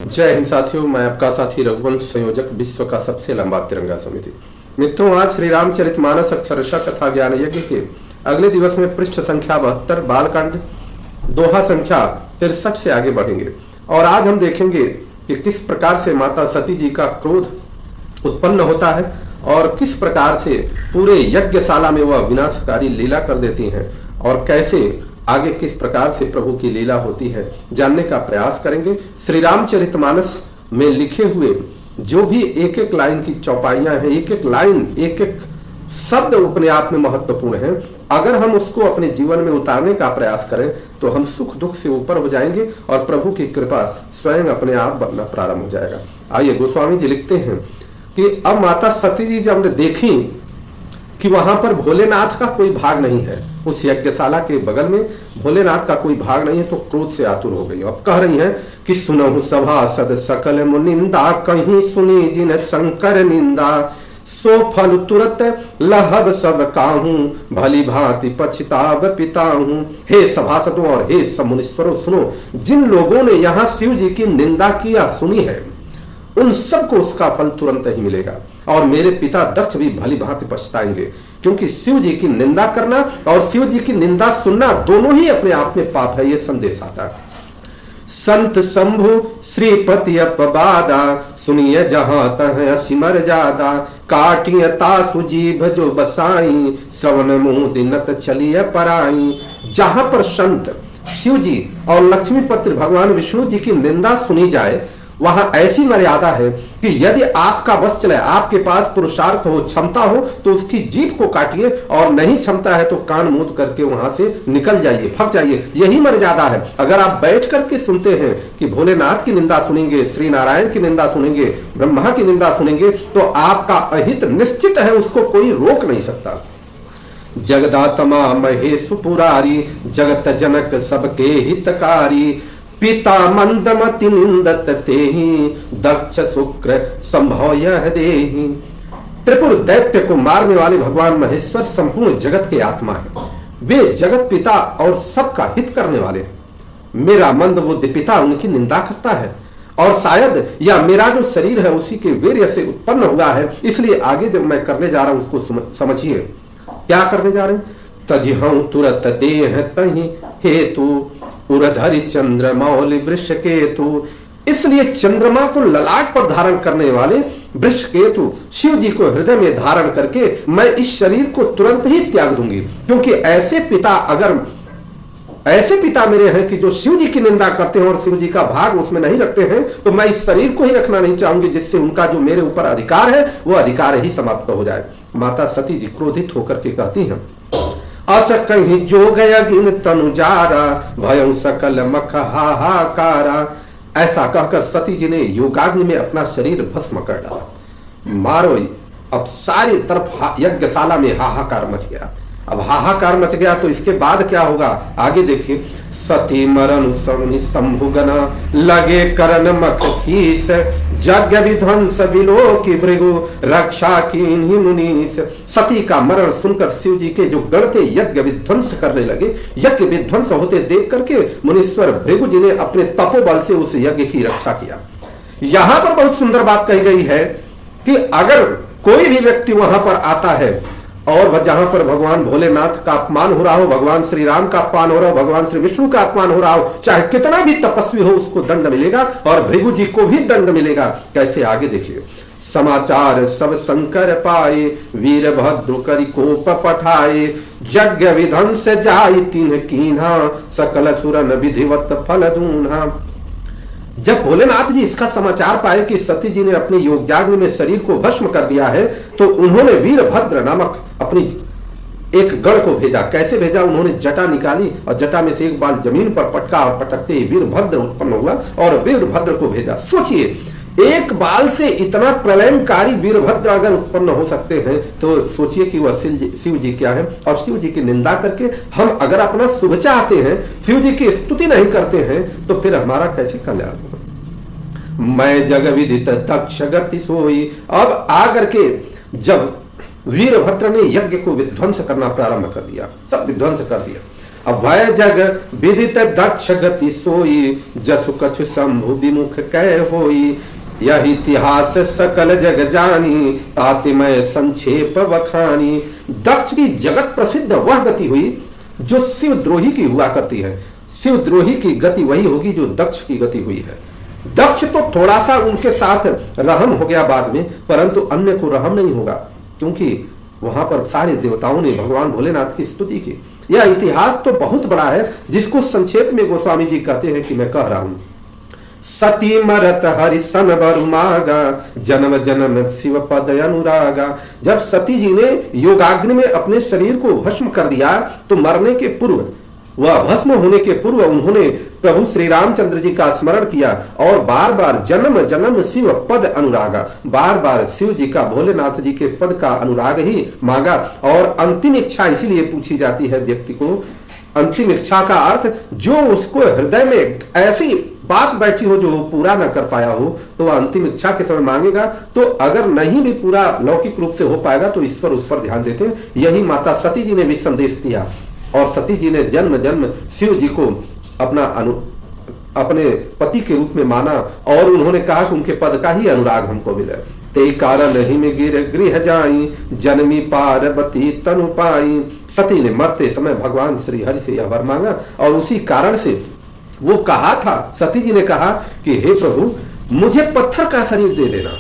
जय हिंद साथियों, मैं आपका साथी रघुवंश, संयोजक विश्व का सबसे लंबा तिरंगा समिति। मित्रों, आज श्री रामचरितमानस अक्षरशः कथा ज्ञान यज्ञ के अगले दिवस में पृष्ठ संख्या 72 बालकांड दोहा संख्या 63 से आगे बढ़ेंगे और आज हम देखेंगे कि किस प्रकार से माता सती जी का क्रोध उत्पन्न होता है और किस प्रकार से पूरे यज्ञशाला में वह विनाशकारी लीला कर देती हैं और कैसे आगे किस प्रकार से प्रभु की लीला होती है जानने का प्रयास करेंगे। श्री रामचरितमानस में लिखे हुए जो भी एक एक लाइन की चौपाइयां हैं, एक एक लाइन, एक एक शब्द अपने आप में महत्वपूर्ण है। अगर हम उसको अपने जीवन में उतारने का प्रयास करें तो हम सुख दुख से ऊपर हो जाएंगे और प्रभु की कृपा स्वयं अपने आप बनना प्रारंभ हो जाएगा। आइए, गोस्वामी जी लिखते हैं कि अब माता सती जी जब हमने देखी कि वहां पर भोलेनाथ का कोई भाग नहीं है, उस यज्ञशाला के बगल में भोलेनाथ का कोई भाग नहीं है, तो क्रोध से आतुर हो गई। अब कह रही हैं कि सुनहु सभासद सकल मुनिंदा, कहीं सुनी जिन शंकर निंदा, सो फल तुरत लहब सब काहू, भली भांति पछताव पिताहू। हे सभासदों और हे सब मुनीश्वरों, सुनो, जिन लोगों ने यहाँ शिव जी की निंदा किया सुनी है उन सबको उसका फल तुरंत ही मिलेगा और मेरे पिता दक्ष भी भली भांति पछताएंगे, क्योंकि शिव जी की निंदा करना और शिव जी की निंदा सुनना दोनों ही अपने आप में पाप है। ये संदेश आता है। संत शंभु श्रीपति अपवादा, सुनिए जहां तह सिमर जादा, काटिय तासु जीभ जो बसाई, श्रवण मुंह दिनत चलिए पराई। जहां पर संत शिव जी और लक्ष्मीपति भगवान विष्णु जी की निंदा सुनी जाए वहां ऐसी मर्यादा है कि यदि आपका बस चले, आपके पास पुरुषार्थ हो, क्षमता हो, तो उसकी जीभ को काटिए और नहीं क्षमता है तो कान मूंद करके वहां से निकल जाइए, भाग जाइए। यही मर्यादा है। अगर आप बैठ करके सुनते हैं कि भोलेनाथ की निंदा सुनेंगे, श्री नारायण की निंदा सुनेंगे, ब्रह्मा की निंदा सुनेंगे, तो आपका अहित निश्चित है, उसको कोई रोक नहीं सकता। जगदात्मा महेश पुरारी, जगत जनक सबके हितकारी, पिता मंदमति निंदत तेहि, दक्ष शुक्र संभव यह देहि। त्रिपुर दैत्य को मारने वाले भगवान महेश्वर संपूर्ण जगत के आत्मा है। वे जगत पिता और सबका हित करने वाले हैं। मेरा मंद बुद्धि पिता उनकी निंदा करता है और शायद या मेरा जो शरीर है उसी के वीर्य से उत्पन्न हुआ है, इसलिए आगे जब मैं करने जा रहा हूं उसको समझिए। क्या करने जा रहे हैं? तजिहं तुरत देह तहि हेतु, उरधरि चंद्र मौलि वृष केतु। इसलिए चंद्रमा को ललाट पर धारण करने वाले वृष केतु शिव जी को हृदय में धारण करके मैं इस शरीर को तुरंत ही त्याग दूंगी, क्योंकि ऐसे पिता मेरे हैं कि जो शिव जी की निंदा करते हैं और शिव जी का भाग उसमें नहीं रखते हैं, तो मैं इस शरीर को ही रखना नहीं चाहूंगी, जिससे उनका जो मेरे ऊपर अधिकार है वो अधिकार ही समाप्त हो जाए। माता सती जी क्रोधित होकर के कहती हैं, अस कहीं जो गया गिन तनु जारा, भयं सकल मख हाहाकारा। ऐसा कहकर सती जी ने योगाग्नि में अपना शरीर भस्म कर डाला। मारो, अब सारी तरफ यज्ञशाला में हाहाकार मच गया। अब हाहाकार मच गया तो इसके बाद क्या होगा आगे देखिए। सती मरण सवनि शंभुगना, लगे करण मख खीस, यज्ञ विध्वंस विलो की भृगु, रक्षा कीन्हि मुनीस। सती का मरण सुनकर शिव जी के जो गण थे यज्ञ विध्वंस करने लगे। यज्ञ विध्वंस होते देख करके मुनीश्वर भृगु जी ने अपने तपोबल से उस यज्ञ की रक्षा किया। यहां पर बहुत सुंदर बात कही गई है कि अगर कोई भी व्यक्ति वहां पर आता है और जहां पर भगवान भोलेनाथ का अपमान हो रहा हो, भगवान श्री राम का अपमान हो रहा हो, भगवान श्री विष्णु का अपमान हो रहा हो, चाहे कितना भी तपस्वी हो उसको दंड मिलेगा और भृगु जी को भी दंड मिलेगा। कैसे आगे देखिए। समाचार सब शंकर पाए, वीरभद्र करि कोप पठाए, यज्ञ विध्वंस जाई तिन्ह कीन्हा, सकल सुरन विधिवत फल दून्हा। जब भोलेनाथ जी इसका समाचार पाए कि सती जी ने अपनी योगाग्नि में शरीर को भस्म कर दिया है, तो उन्होंने वीरभद्र नामक अपनी एक गण को भेजा। कैसे भेजा? उन्होंने जटा निकाली और जटा में से एक बाल जमीन पर पटका और पटकते ही वीरभद्र उत्पन्न हुआ और वीरभद्र को भेजा। सोचिए, एक बाल से इतना प्रलयंकारी वीरभद्र अगर उत्पन्न हो सकते हैं तो सोचिए कि वह शिव जी क्या है। और शिव जी की निंदा करके हम अगर अपना शुभ चाहते हैं, शिव जी की स्तुति नहीं करते हैं, तो फिर हमारा कैसे कल्याण होगा। मैं जग विदित दक्ष गति सोई। अब आकर के जब वीरभद्र ने यज्ञ को विध्वंस करना प्रारंभ कर दिया, सब विध्वंस कर दिया। अभय जग विदित दक्ष गति सोई, जसु कछु शंभु विमुख कह होई। यह इतिहास सकल जग जानी, तातिमय संक्षेप बखानी। दक्ष की जगत प्रसिद्ध वह गति हुई जो शिवद्रोही की हुआ करती है। शिवद्रोही की गति वही होगी जो दक्ष की गति हुई है। दक्ष तो थोड़ा सा उनके साथ रहम हो गया बाद में, परंतु अन्य को रहम नहीं होगा, क्योंकि वहां पर सारे देवताओं ने भगवान भोलेनाथ की स्तुति की। यह इतिहास तो बहुत बड़ा है, जिसको संक्षेप में गोस्वामी जी कहते हैं कि मैं कह रहा हूं। सती मरत हरि सन बरु मागा, जन्म जन्म शिव पद अनुरागा। जब सती जी ने योगाग्नि में अपने शरीर को भस्म कर दिया, तो मरने के पूर्व, वह भस्म होने के पूर्व उन्होंने प्रभु श्री रामचंद्र जी का स्मरण किया और बार बार जन्म जन्म शिव पद अनुरागा, बार बार शिव जी का, भोलेनाथ जी के पद का अनुराग ही मांगा। और अंतिम इच्छा इसीलिए पूछी जाती है व्यक्ति को, अंतिम इच्छा का अर्थ जो उसको हृदय में ऐसी बात बैठी हो जो वो पूरा न कर पाया हो, तो वह अंतिम इच्छा के समय मांगेगा। तो अगर नहीं भी पूरा लौकिक रूप से हो पाएगा तो ईश्वर उस पर ध्यान देते हैं। यही माता सती जी ने भी संदेश दिया, और सती जी ने जन्म जन्म शिव जी को अपने पति के रूप में माना, और उन्होंने कहा कि उनके पद का ही अनुराग हमको मिले। ते कारण ही में गिर गृह जाई, जन्मी पार्वती तनु पाई। सती ने मरते समय भगवान श्री हरि से यह वर मांगा, और उसी कारण से वो कहा था, सती जी ने कहा कि हे प्रभु, मुझे पत्थर का शरीर दे देना,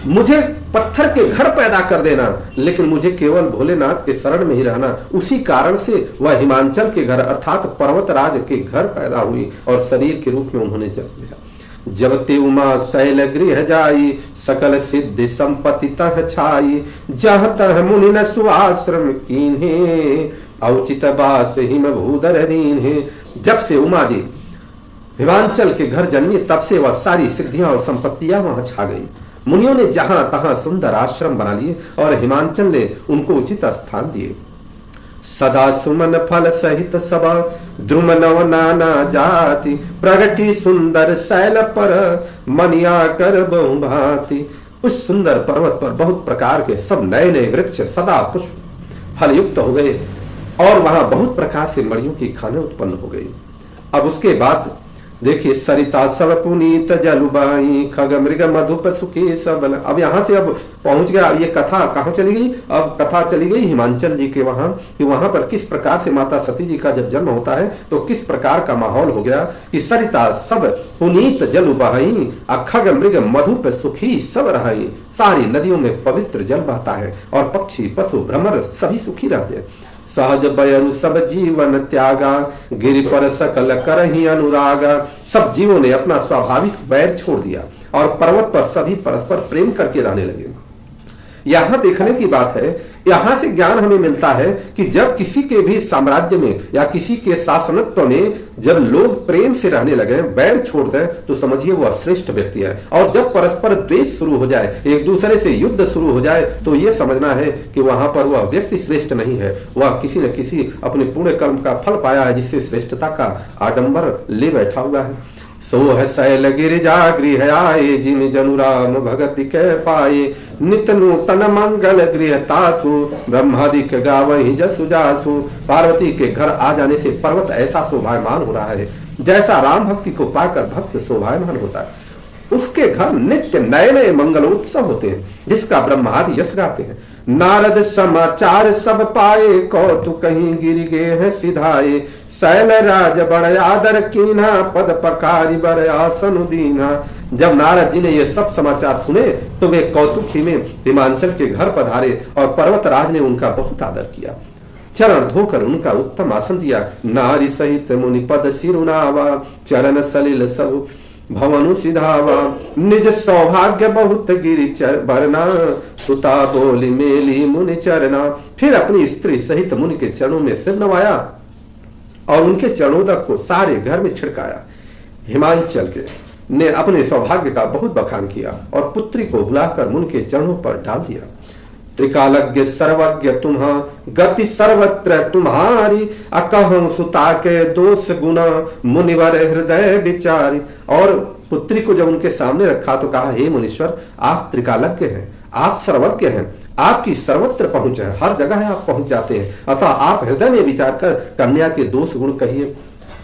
मुझे पत्थर के घर पैदा कर देना, लेकिन मुझे केवल भोलेनाथ के शरण में ही रहना। उसी कारण से वह हिमांचल के घर अर्थात पर्वतराज के घर पैदा हुई और शरीर के रूप में उन्होंने जन्म लिया। जब ते उमा शैल गृह जाई, सकल सिद्धि संपत्ति तह छाई। जह तह मुनि न सुआश्रम कीन्हे, औचित बास हिम भूधर रीन्हे। जब से उमा जी हिमांचल के घर जन्मी, तब से वह सारी सिद्धियां और संपत्तियां वहां छा गई। मुनियों ने जहां तहां सुंदर आश्रम बना लिए और हिमांचल ने उनको उचित स्थान दिए। सदा सुमन फल सहित सबा, द्रुम नव नाना जाति। प्रगति सुंदर शैल पर, मनिया कर बहु भांति। उस सुंदर पर्वत पर बहुत प्रकार के सब नए नए वृक्ष सदा पुष्प फल युक्त हो गए, और वहां बहुत प्रकार से मणियों की खाने उत्पन्न हो गई। अब उसके बाद देखिए, सरिता सब पुनीत जलुबाई, खग मृग मधुप सुखी सबल। अब यहाँ से अब पहुंच गया, ये कथा कहाँ चली गई? अब कथा चली गई हिमांचल जी के वहां, कि वहां पर किस प्रकार से माता सती जी का जब जन्म होता है तो किस प्रकार का माहौल हो गया कि सरिता सब पुनीत जलुबाई, खग मृग मधुप सुखी सब रहाई। सारी नदियों में पवित्र जल बहता है और पक्षी पशु भ्रमर सभी सुखी रहते हैं। सहज बयरु सब जीवन त्यागा, गिरि पर सकल करहि अनुरागा। सब जीवों ने अपना स्वाभाविक वैर छोड़ दिया और पर्वत पर सभी परस्पर प्रेम करके रहने लगे। यहां देखने की बात है, यहां से ज्ञान हमें मिलता है कि जब किसी के भी साम्राज्य में या किसी के शासनत्व में जब लोग प्रेम से रहने लगे, बैर छोड़ दें, तो समझिए वह श्रेष्ठ व्यक्ति है। और जब परस्पर द्वेष शुरू हो जाए, एक दूसरे से युद्ध शुरू हो जाए, तो यह समझना है कि वहां पर वह व्यक्ति श्रेष्ठ नहीं है, वह किसी न किसी अपने पुण्य कर्म का फल पाया है, जिससे श्रेष्ठता का आडंबर ले बैठा हुआ है। सोह शैल गिरिजा गृह आए, जिन जनु राम भगति के पाए। नित नूतन मंगल गृह तासु, ब्रह्मादिक गावहि जसु जासु। पार्वती के घर आ जाने से पर्वत ऐसा शोभायमान हो रहा है जैसा राम भक्ति को पाकर भक्त शोभायमान होता है। उसके घर नित्य नए नए मंगलोत्सव होते हैं, जिसका ब्रह्मादि यश गाते हैं। नारद समाचार सब पाए, कौतुक कहीं गिर गे है सिधाए। शैल राज बड़ आदर कीना, पद पकारी बर आसन दीना। जब नारद जी ने ये सब समाचार सुने तो वे कौतुक ही में हिमांचल के घर पधारे और पर्वतराज ने उनका बहुत आदर किया, चरण धोकर उनका उत्तम आसन दिया। नारी सहित मुनि पद सिरुनावा, चरण सलिल सब भवनु सिधावा। निज सौभाग्य बहुत गिरि बरना, सुता बोली मेली मुनि चरना। फिर अपनी स्त्री सहित मुनि के चरणों में सिर नवाया और उनके चरणोदक को सारे घर में छिड़काया। हिमांचल के ने अपने सौभाग्य का बहुत बखान किया और पुत्री को बुलाकर मुनि के चरणों पर डाल दिया। त्रिकालज्ञ सर्वज्ञ तुम्हा, गति सर्वत्र तुम्हारी। अकहं सुता के दोष गुना, मुनिवर हृदय विचारी। और पुत्री को जब उनके सामने रखा तो कहा, हे मुनीश्वर, आप त्रिकालज्ञ हैं, आप सर्वज्ञ हैं, आपकी सर्वत्र पहुंच है, हर जगह आप पहुंच जाते हैं, अतः आप हृदय में विचार कर कन्या के दोष गुण कहिए।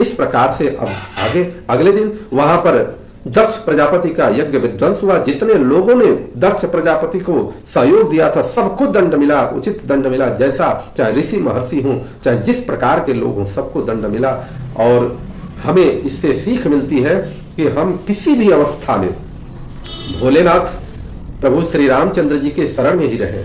इस प्रकार से अब आगे अगले दिन वहां पर दक्ष प्रजापति का यज्ञ विध्वंस हुआ। जितने लोगों ने दक्ष प्रजापति को सहयोग दिया था सबको दंड मिला, उचित दंड मिला, जैसा चाहे ऋषि महर्षि हों, चाहे जिस प्रकार के लोग हों, सबको दंड मिला। और हमें इससे सीख मिलती है कि हम किसी भी अवस्था में भोलेनाथ प्रभु श्री रामचंद्र जी के शरण में ही रहें।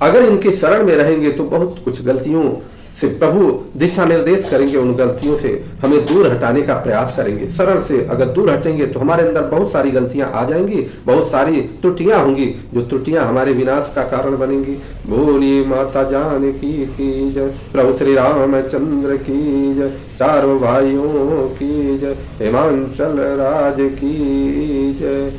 अगर इनके शरण में रहेंगे तो बहुत कुछ गलतियों से प्रभु दिशा निर्देश करेंगे, उन गलतियों से हमें दूर हटाने का प्रयास करेंगे। शरण से अगर दूर हटेंगे तो हमारे अंदर बहुत सारी गलतियां आ जाएंगी, बहुत सारी त्रुटियां होंगी, जो त्रुटियां हमारे विनाश का कारण बनेंगी। बोली माता जानकी की जय, प्रभु श्री रामचंद्र की जय, चारों भाइयों की जय, हिमांचल राज की जय,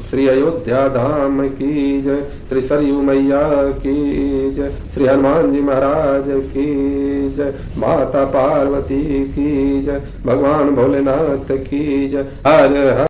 श्री अयोध्या धाम की जय, श्री सरयू मैया की जय, श्री हनुमान जी महाराज की जय, माता पार्वती की जय, भगवान भोलेनाथ की जय। हर हर